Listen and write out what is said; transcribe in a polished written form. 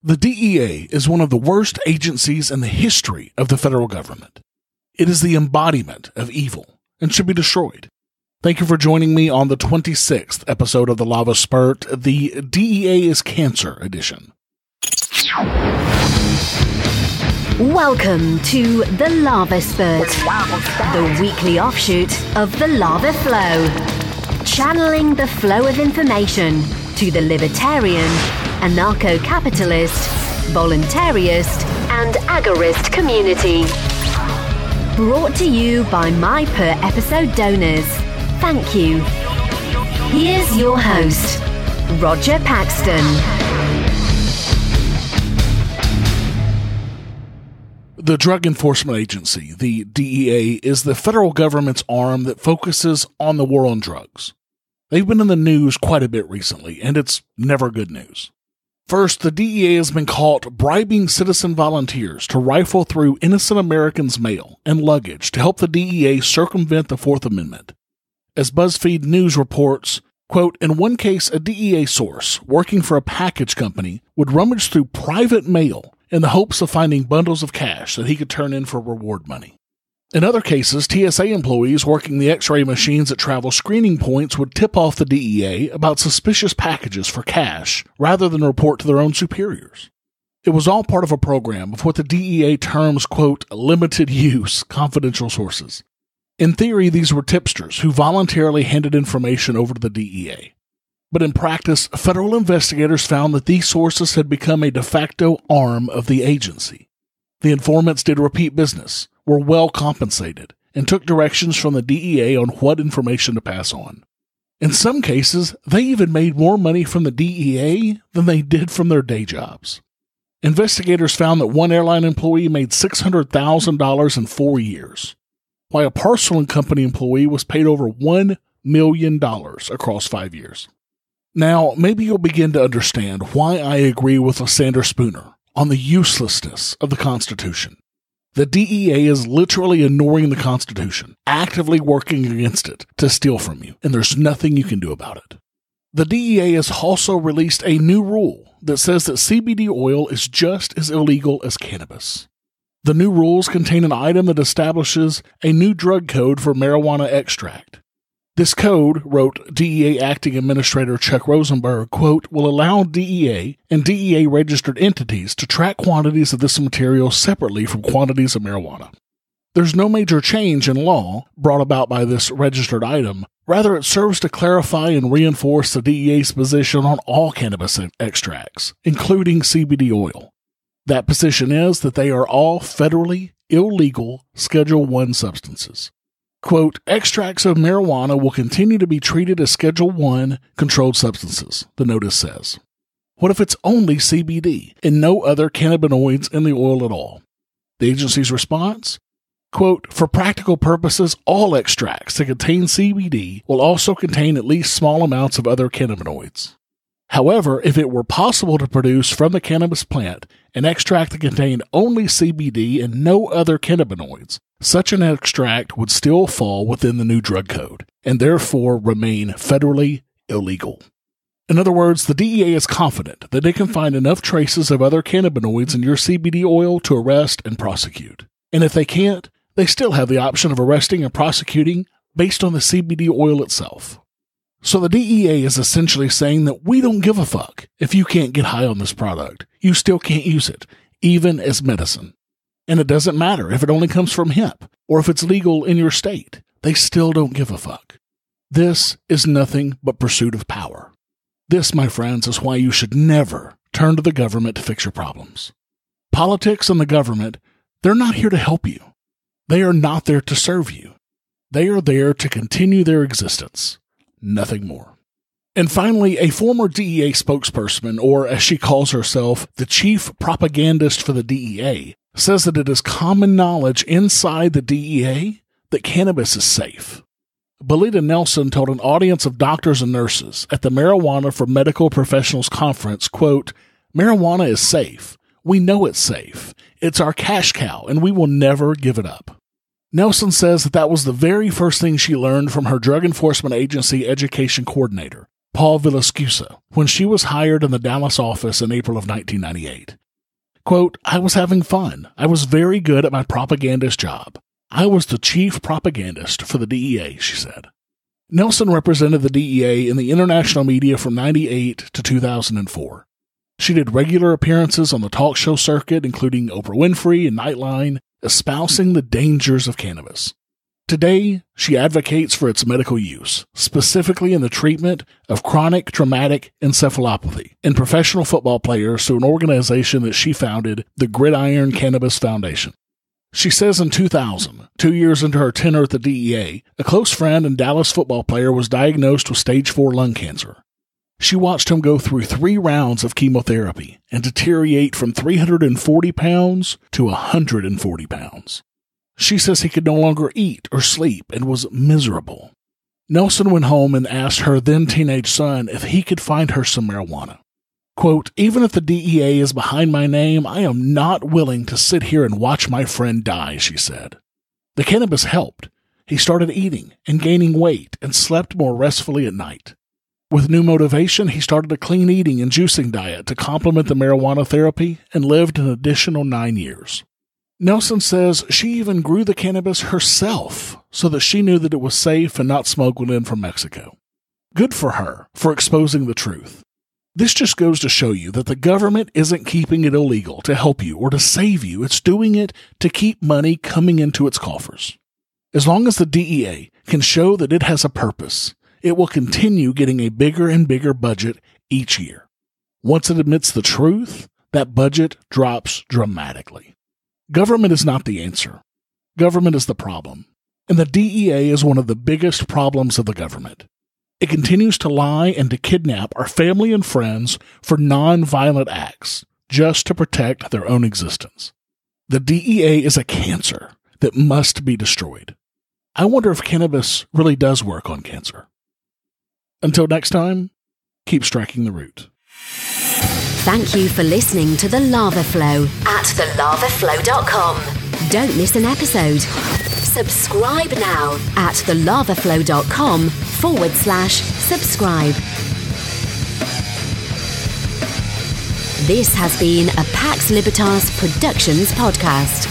The DEA is one of the worst agencies in the history of the federal government. It is the embodiment of evil and should be destroyed. Thank you for joining me on the 26th episode of the LAVA Spurt, the DEA is Cancer edition. Welcome to the LAVA Spurt, the weekly offshoot of the lava flow. Channeling the flow of information to the libertarian, anarcho-capitalist, voluntarist, and agorist community. Brought to you by my per-episode donors. Thank you. Here's your host, Roger Paxton. The Drug Enforcement Agency, the DEA, is the federal government's arm that focuses on the war on drugs. They've been in the news quite a bit recently, and it's never good news. First, the DEA has been caught bribing citizen volunteers to rifle through innocent Americans' mail and luggage to help the DEA circumvent the Fourth Amendment. As BuzzFeed News reports, quote, in one case, a DEA source working for a package company would rummage through private mail in the hopes of finding bundles of cash that he could turn in for reward money. In other cases, TSA employees working the X-ray machines at travel screening points would tip off the DEA about suspicious packages for cash rather than report to their own superiors. It was all part of a program of what the DEA terms, quote, limited use confidential sources. In theory, these were tipsters who voluntarily handed information over to the DEA. But in practice, federal investigators found that these sources had become a de facto arm of the agency. The informants did repeat business, were well compensated, and took directions from the DEA on what information to pass on. In some cases, they even made more money from the DEA than they did from their day jobs. Investigators found that one airline employee made $600,000 in 4 years, while a parcel and company employee was paid over $1 million across 5 years. Now, maybe you'll begin to understand why I agree with Lysander Spooner on the uselessness of the Constitution. The DEA is literally ignoring the Constitution, actively working against it to steal from you, and there's nothing you can do about it. The DEA has also released a new rule that says that CBD oil is just as illegal as cannabis. The new rules contain an item that establishes a new drug code for marijuana extract. This code, wrote DEA Acting Administrator Chuck Rosenberg, quote, will allow DEA and DEA-registered entities to track quantities of this material separately from quantities of marijuana. There's no major change in law brought about by this registered item. Rather, it serves to clarify and reinforce the DEA's position on all cannabis extracts, including CBD oil. That position is that they are all federally illegal Schedule I substances. Quote, extracts of marijuana will continue to be treated as Schedule I controlled substances, the notice says. What if it's only CBD and no other cannabinoids in the oil at all? The agency's response? Quote, for practical purposes, all extracts that contain CBD will also contain at least small amounts of other cannabinoids. However, if it were possible to produce from the cannabis plant an extract that contained only CBD and no other cannabinoids, such an extract would still fall within the new drug code, and therefore remain federally illegal. In other words, the DEA is confident that they can find enough traces of other cannabinoids in your CBD oil to arrest and prosecute. And if they can't, they still have the option of arresting and prosecuting based on the CBD oil itself. So the DEA is essentially saying that we don't give a fuck if you can't get high on this product. You still can't use it, even as medicine. And it doesn't matter if it only comes from hemp or if it's legal in your state. They still don't give a fuck. This is nothing but pursuit of power. This, my friends, is why you should never turn to the government to fix your problems. Politics and the government, they're not here to help you. They are not there to serve you. They are there to continue their existence. Nothing more. And finally, a former DEA spokesperson, or as she calls herself, the chief propagandist for the DEA, says that it is common knowledge inside the DEA that cannabis is safe. Belita Nelson told an audience of doctors and nurses at the Marijuana for Medical Professionals conference, quote, marijuana is safe. We know it's safe. It's our cash cow, and we will never give it up. Nelson says that was the very first thing she learned from her Drug Enforcement Agency education coordinator, Paul Villascusa, when she was hired in the Dallas office in April of 1998. Quote, "I was having fun. I was very good at my propagandist job. I was the chief propagandist for the DEA," she said. Nelson represented the DEA in the international media from 1998 to 2004. She did regular appearances on the talk show circuit, including Oprah Winfrey and Nightline, espousing the dangers of cannabis. Today, she advocates for its medical use, specifically in the treatment of chronic traumatic encephalopathy in professional football players through an organization that she founded, the Gridiron Cannabis Foundation. She says in 2000, 2 years into her tenure at the DEA, a close friend and Dallas football player was diagnosed with stage 4 lung cancer. She watched him go through 3 rounds of chemotherapy and deteriorate from 340 pounds to 140 pounds. She says he could no longer eat or sleep and was miserable. Nelson went home and asked her then teenage son if he could find her some marijuana. Quote, "Even if the DEA is behind my name, I am not willing to sit here and watch my friend die," she said. The cannabis helped. He started eating and gaining weight and slept more restfully at night. With new motivation, he started a clean eating and juicing diet to complement the marijuana therapy and lived an additional 9 years. Nelson says she even grew the cannabis herself so that she knew that it was safe and not smuggled in from Mexico. Good for her for exposing the truth. This just goes to show you that the government isn't keeping it illegal to help you or to save you. It's doing it to keep money coming into its coffers. As long as the DEA can show that it has a purpose, it will continue getting a bigger and bigger budget each year. Once it admits the truth, that budget drops dramatically. Government is not the answer. Government is the problem. And the DEA is one of the biggest problems of the government. It continues to lie and to kidnap our family and friends for non-violent acts, just to protect their own existence. The DEA is a cancer that must be destroyed. I wonder if cannabis really does work on cancer. Until next time, keep striking the root. Thank you for listening to The Lava Flow at thelavaflow.com. Don't miss an episode. Subscribe now at thelavaflow.com/subscribe. This has been a Pax Libertas Productions podcast.